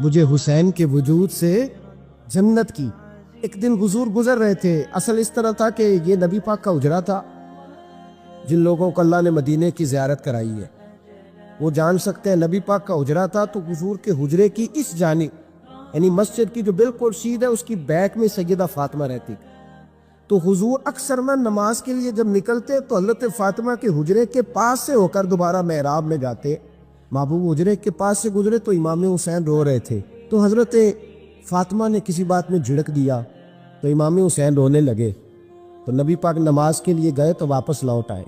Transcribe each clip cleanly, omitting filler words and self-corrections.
مجھے حسین کے وجود سے جنت کی۔ ایک دن حضور گزر رہے تھے، اصل اس طرح تھا کہ یہ نبی پاک کا حجرہ تھا۔ جن لوگوں کو اللہ نے مدینے کی زیارت کرائی ہے وہ جان سکتے ہیں نبی پاک کا حجرہ تھا، تو حضور کے حجرے کی اس جانب یعنی مسجد کی جو بالکل سیدھ ہے اس کی بیک میں سیدہ فاطمہ رہتی۔ تو حضور اکثر میں نماز کے لیے جب نکلتے تو حضرت فاطمہ کے حجرے کے پاس سے ہو کر دوبارہ محراب میں جاتے۔ محبوب حجرے کے پاس سے گزرے تو امام حسین رو رہے تھے، تو حضرت فاطمہ نے کسی بات میں جھڑک دیا تو امام حسین رونے لگے۔ تو نبی پاک نماز کے لیے گئے تو واپس لوٹ آئے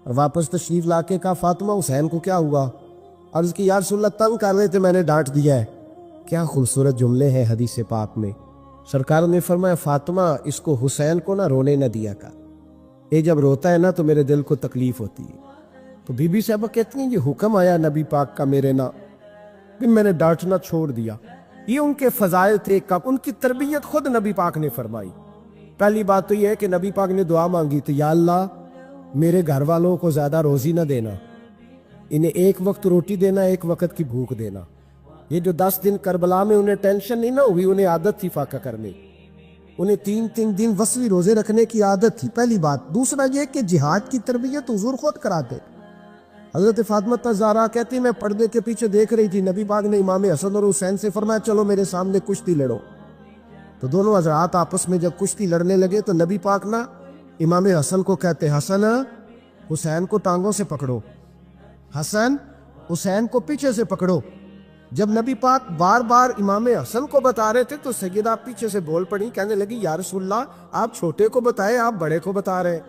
اور واپس تشریف لا کے کہا فاطمہ حسین کو کیا ہوا؟ عرض کی یا رسول اللہ تنگ کر رہے تھے، میں نے ڈانٹ دیا ہے۔ کیا خوبصورت جملے ہیں حدیث پاک میں۔ سرکار نے فرمایا فاطمہ اس کو حسین کو نہ رونے نہ دیا کر، یہ جب روتا ہے نا تو میرے دل کو تکلیف ہوتی ہے۔ تو بی بی صاحبہ کہتی ہیں یہ حکم آیا نبی پاک کا میرے نا، پھر میں نے ڈانٹنا چھوڑ دیا۔ یہ ان کے فضائل تھے، ان کی تربیت خود نبی پاک نے فرمائی۔ پہلی بات تو یہ ہے کہ نبی پاک نے دعا مانگی تھی، یا اللہ میرے گھر والوں کو زیادہ روزی نہ دینا، انہیں ایک وقت روٹی دینا، ایک وقت کی بھوک دینا۔ یہ جو 10 دن کربلا میں انہیں ٹینشن نہیں نہ ہوئی، انہیں عادت تھی فاقہ کرنے، انہیں 3 دن وصلی روزے رکھنے کی عادت تھی، پہلی بات۔ دوسرا یہ کہ جہاد کی تربیت حضور خود کراتے۔ حضرت فاطمہ زہرا کہتی میں پردے کے پیچھے دیکھ رہی تھی، نبی پاک نے امام حسن اور حسین سے فرمایا چلو میرے سامنے کشتی لڑو۔ تو دونوں حضرات آپس میں جب کشتی لڑنے لگے تو نبی پاک نا امام حسن کو کہتے حسن حسین کو ٹانگوں سے پکڑو، حسن حسین کو پیچھے سے پکڑو۔ جب نبی پاک بار بار امام حسن کو بتا رہے تھے تو سیدہ پیچھے سے بول پڑی، کہنے لگی یا رسول اللہ آپ چھوٹے کو بتائے، آپ بڑے کو بتا رہے۔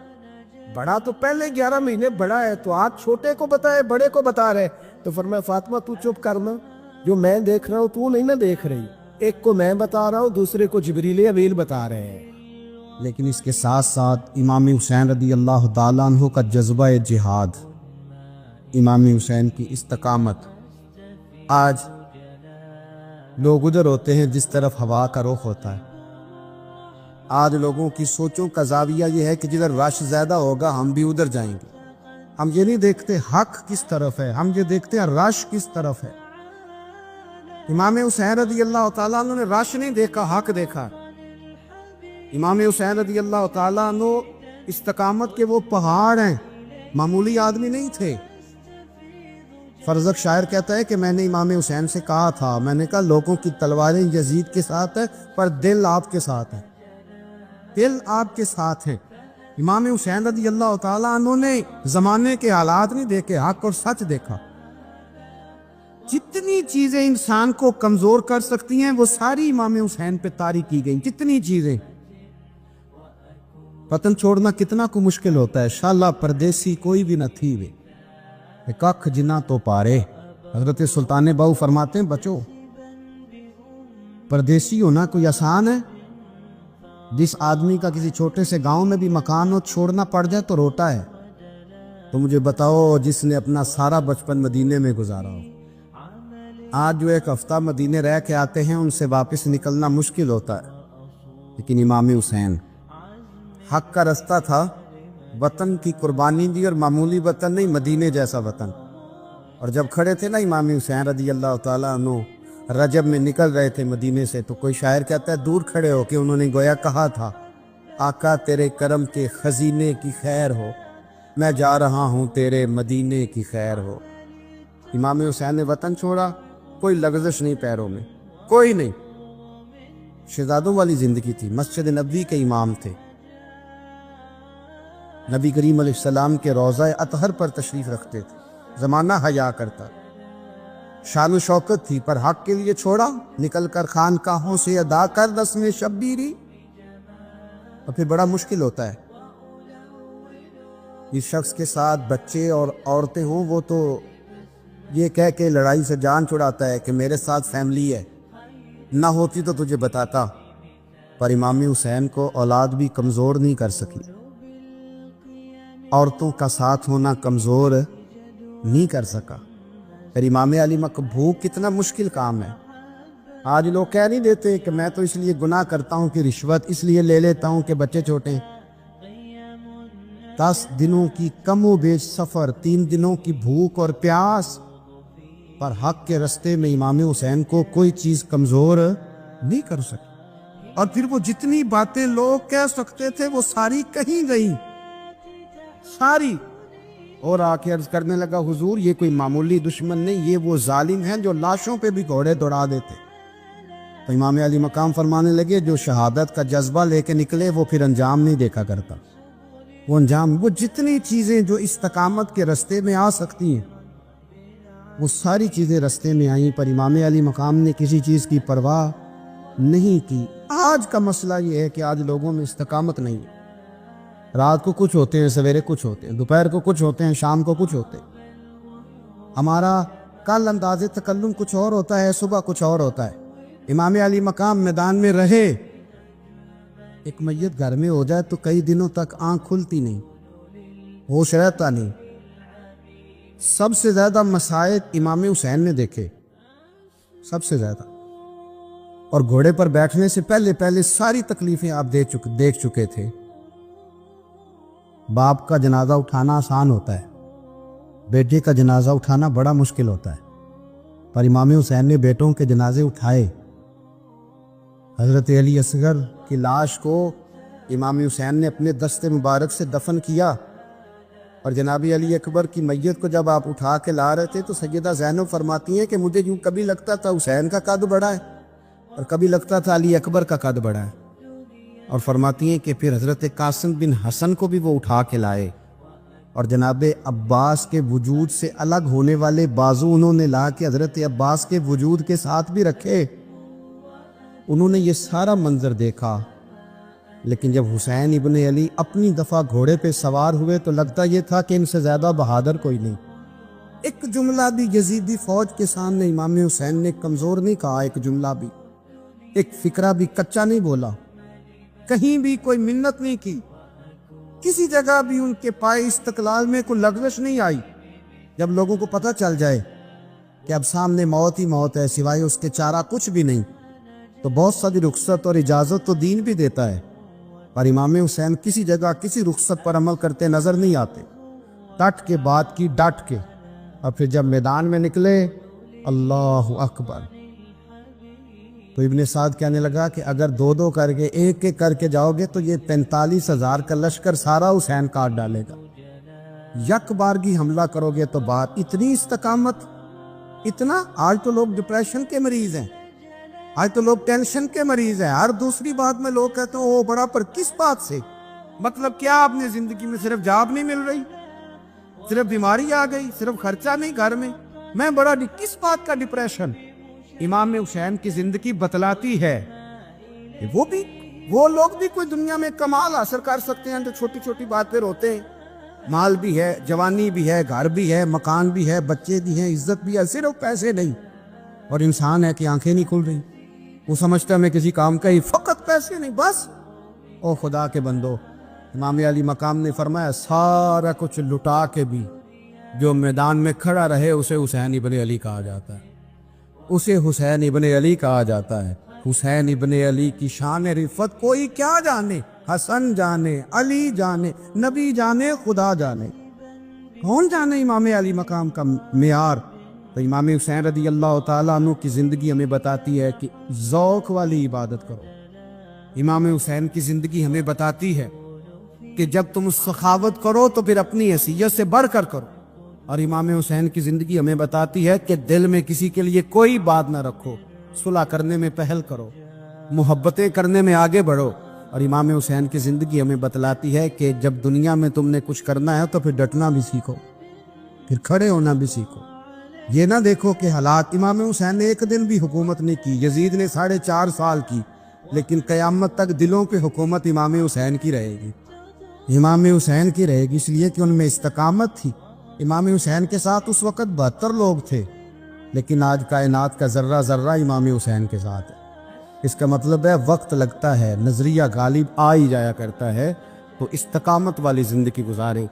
بڑا تو پہلے 11 مہینے بڑا ہے، تو آپ چھوٹے کو بتائے بڑے کو بتا رہے۔ تو فرمایا فاطمہ تو چپ کرنا، جو میں دیکھ رہا ہوں تو نہیں نہ دیکھ رہی، ایک کو میں بتا رہا ہوں دوسرے کو جبریل امین بتا رہے ہیں۔ لیکن اس کے ساتھ ساتھ امام حسین رضی اللہ تعالیٰ عنہ کا جذبہ جہاد، امام حسین کی استقامت۔ آج لوگ ادھر ہوتے ہیں جس طرف ہوا کا رخ ہوتا ہے۔ آج لوگوں کی سوچوں کا زاویہ یہ ہے کہ جدھر رش زیادہ ہوگا ہم بھی ادھر جائیں گے۔ ہم یہ نہیں دیکھتے حق کس طرف ہے، ہم یہ دیکھتے ہیں رش کس طرف ہے۔ امام حسین رضی اللہ تعالیٰ عنہ نے رش نہیں دیکھا، حق دیکھا۔ امام حسین رضی اللہ تعالیٰ عنہ استقامت کے وہ پہاڑ ہیں، معمولی آدمی نہیں تھے۔ فرزق شاعر کہتا ہے کہ میں نے امام حسین سے کہا تھا، میں نے کہا لوگوں کی تلواریں یزید کے ساتھ ہیں پر دل آپ کے ساتھ ہے، دل آپ کے ساتھ ہے۔ امام حسین رضی اللہ تعالیٰ عنہ نے زمانے کے حالات نہیں دیکھے، حق اور سچ دیکھا۔ جتنی چیزیں انسان کو کمزور کر سکتی ہیں وہ ساری امام حسین پہ طاری کی گئیں، جتنی چیزیں۔ وطن چھوڑنا کتنا کو مشکل ہوتا ہے، شالا پردیسی کوئی بھی نہ تھی وے ککھ جنا تو پارے۔ حضرت سلطان باؤ فرماتے ہیں بچو پردیسی ہونا کوئی آسان ہے؟ جس آدمی کا کسی چھوٹے سے گاؤں میں بھی مکان ہو چھوڑنا پڑ جائے تو روتا ہے، تو مجھے بتاؤ جس نے اپنا سارا بچپن مدینے میں گزارا ہو۔ آج جو ایک ہفتہ مدینے رہ کے آتے ہیں ان سے واپس نکلنا مشکل ہوتا ہے، لیکن امام حسین حق کا رستہ تھا، وطن کی قربانی دی، اور معمولی وطن نہیں، مدینے جیسا وطن۔ اور جب کھڑے تھے نا امام حسین رضی اللہ تعالیٰ عنہ رجب میں نکل رہے تھے مدینے سے، تو کوئی شاعر کہتا ہے دور کھڑے ہو کہ انہوں نے گویا کہا تھا آقا تیرے کرم کے خزینے کی خیر ہو، میں جا رہا ہوں تیرے مدینے کی خیر ہو۔ امام حسین نے وطن چھوڑا، کوئی لغزش نہیں پیروں میں، کوئی نہیں۔ شہزادوں والی زندگی تھی، مسجد نبوی کے امام تھے، نبی کریم علیہ السلام کے روضہ اطہر پر تشریف رکھتے تھے، زمانہ حیا کرتا، شان و شوکت تھی، پر حق کے لیے چھوڑا، نکل کر خانقاہوں سے ادا کر رسم شبیری۔ اور پھر بڑا مشکل ہوتا ہے، اس شخص کے ساتھ بچے اور عورتیں ہوں وہ تو یہ کہہ کے لڑائی سے جان چھڑاتا ہے کہ میرے ساتھ فیملی ہے، نہ ہوتی تو تجھے بتاتا، پر امام حسین کو اولاد بھی کمزور نہیں کر سکی، عورتوں کا ساتھ ہونا کمزور نہیں کر سکا۔ پھر امام علی مقبوق کتنا مشکل کام ہے۔ آج لوگ کہہ نہیں دیتے کہ میں تو اس لیے گناہ کرتا ہوں کہ رشوت اس لیے لے لیتا ہوں کہ بچے چھوٹے۔ 10 دنوں کی کم و بیش سفر، 3 دنوں کی بھوک اور پیاس، پر حق کے رستے میں امام حسین کو کوئی چیز کمزور نہیں کر سکی، اور پھر وہ جتنی باتیں لوگ کہہ سکتے تھے وہ ساری کہیں گئیں، ساری، اور آ کے عرض کرنے لگا حضور یہ کوئی معمولی دشمن نہیں، یہ وہ ظالم ہیں جو لاشوں پہ بھی گھوڑے دوڑا دیتے۔ تو امام علی مقام فرمانے لگے جو شہادت کا جذبہ لے کے نکلے وہ پھر انجام نہیں دیکھا کرتا، وہ انجام، وہ جتنی چیزیں جو استقامت کے رستے میں آ سکتی ہیں وہ ساری چیزیں رستے میں آئیں، پر امام علی مقام نے کسی چیز کی پرواہ نہیں کی۔ آج کا مسئلہ یہ ہے کہ آج لوگوں میں استقامت نہیں ہے، رات کو کچھ ہوتے ہیں، سویرے کچھ ہوتے ہیں، دوپہر کو کچھ ہوتے ہیں، شام کو کچھ ہوتے ہیں، ہمارا کل انداز تکلم کچھ اور ہوتا ہے، صبح کچھ اور ہوتا ہے۔ امام علی مقام میدان میں رہے، ایک میت گھر میں ہو جائے تو کئی دنوں تک آنکھ کھلتی نہیں، ہوش رہتا نہیں۔ سب سے زیادہ مسائل امام حسین نے دیکھے، سب سے زیادہ، اور گھوڑے پر بیٹھنے سے پہلے ساری تکلیفیں آپ دیکھ چکے تھے۔ باپ کا جنازہ اٹھانا آسان ہوتا ہے، بیٹے کا جنازہ اٹھانا بڑا مشکل ہوتا ہے، پر امام حسین نے بیٹوں کے جنازے اٹھائے۔ حضرت علی اصغر کی لاش کو امام حسین نے اپنے دست مبارک سے دفن کیا، اور جناب علی اکبر کی میت کو جب آپ اٹھا کے لا رہے تھے تو سیدہ زینب فرماتی ہیں کہ مجھے یوں کبھی لگتا تھا حسین کا قد بڑا ہے اور کبھی لگتا تھا علی اکبر کا قد بڑا ہے، اور فرماتی ہیں کہ پھر حضرت قاسم بن حسن کو بھی وہ اٹھا کے لائے، اور جناب عباس کے وجود سے الگ ہونے والے بازو انہوں نے لا کے حضرت عباس کے وجود کے ساتھ بھی رکھے۔ انہوں نے یہ سارا منظر دیکھا، لیکن جب حسین ابن علی اپنی دفعہ گھوڑے پہ سوار ہوئے تو لگتا یہ تھا کہ ان سے زیادہ بہادر کوئی نہیں۔ ایک جملہ بھی یزیدی فوج کے سامنے امام حسین نے کمزور نہیں کہا، ایک جملہ بھی، ایک فکرہ بھی کچا نہیں بولا، کہیں بھی کوئی منت نہیں کی، کسی جگہ بھی ان کے پائے استقلال میں کوئی لغزش نہیں آئی۔ جب لوگوں کو پتہ چل جائے کہ اب سامنے موت ہی موت ہے، سوائے اس کے چارہ کچھ بھی نہیں، تو بہت ساری رخصت اور اجازت تو دین بھی دیتا ہے، پر امام حسین کسی جگہ کسی رخصت پر عمل کرتے نظر نہیں آتے، ڈٹ کے بات کی، ڈٹ کے، اور پھر جب میدان میں نکلے اللہ اکبر، تو ابن سعد کہنے لگا کہ اگر دو کر کے ایک کر کے جاؤ گے تو یہ 45,000 کا لشکر سارا حسین کاٹ ڈالے گا، یک بارگی حملہ کرو گے تو بات، اتنی استقامت، اتنا۔ آج تو لوگ ڈپریشن کے مریض ہیں، آج تو لوگ ٹینشن کے مریض ہیں، ہر دوسری بات میں لوگ کہتے ہیں او بڑا، پر کس بات سے؟ مطلب کیا آپ نے زندگی میں صرف جاب نہیں مل رہی، صرف بیماری آ گئی، صرف خرچہ نہیں گھر میں بڑا، کس بات کا ڈپریشن؟ امام حسین کی زندگی بتلاتی ہے کہ وہ لوگ بھی کوئی دنیا میں کمال حاصل کر سکتے ہیں جو چھوٹی چھوٹی بات پہ روتے ہیں۔ مال بھی ہے، جوانی بھی ہے، گھر بھی ہے، مکان بھی ہے، بچے بھی ہیں، عزت بھی ہے، صرف پیسے نہیں، اور انسان ہے کہ آنکھیں نہیں کھل رہی، وہ سمجھتا میں کسی کام کا ہی، فقط پیسے نہیں بس۔ او خدا کے بندو، امام علی مقام نے فرمایا سارا کچھ لٹا کے بھی جو میدان میں کھڑا رہے اسے حسین ابن علی کہا جاتا ہے، اسے حسین ابن علی کہا جاتا ہے۔ حسین ابن علی کی شان رفت کوئی کیا جانے، حسن جانے، علی جانے، نبی جانے، خدا جانے، کون جانے امام علی مقام کا معیار۔ تو امام حسین رضی اللہ تعالیٰ عنہ کی زندگی ہمیں بتاتی ہے کہ ذوق والی عبادت کرو۔ امام حسین کی زندگی ہمیں بتاتی ہے کہ جب تم سخاوت کرو تو پھر اپنی حیثیت سے بڑھ کر کرو، اور امام حسین کی زندگی ہمیں بتاتی ہے کہ دل میں کسی کے لیے کوئی بات نہ رکھو، صلح کرنے میں پہل کرو، محبتیں کرنے میں آگے بڑھو۔ اور امام حسین کی زندگی ہمیں بتلاتی ہے کہ جب دنیا میں تم نے کچھ کرنا ہے تو پھر ڈٹنا بھی سیکھو، پھر کھڑے ہونا بھی سیکھو۔ یہ نہ دیکھو کہ حالات، امام حسین نے ایک دن بھی حکومت نہیں کی، یزید نے 4.5 سال کی، لیکن قیامت تک دلوں پہ حکومت امام حسین کی رہے گی، امام حسین کی رہے گی، اس لیے کہ ان میں استقامت تھی۔ امام حسین کے ساتھ اس وقت 72 لوگ تھے، لیکن آج کائنات کا ذرہ ذرہ امام حسین کے ساتھ ہے۔ اس کا مطلب ہے وقت لگتا ہے، نظریہ غالب آ ہی جایا کرتا ہے، تو استقامت والی زندگی گزاریں۔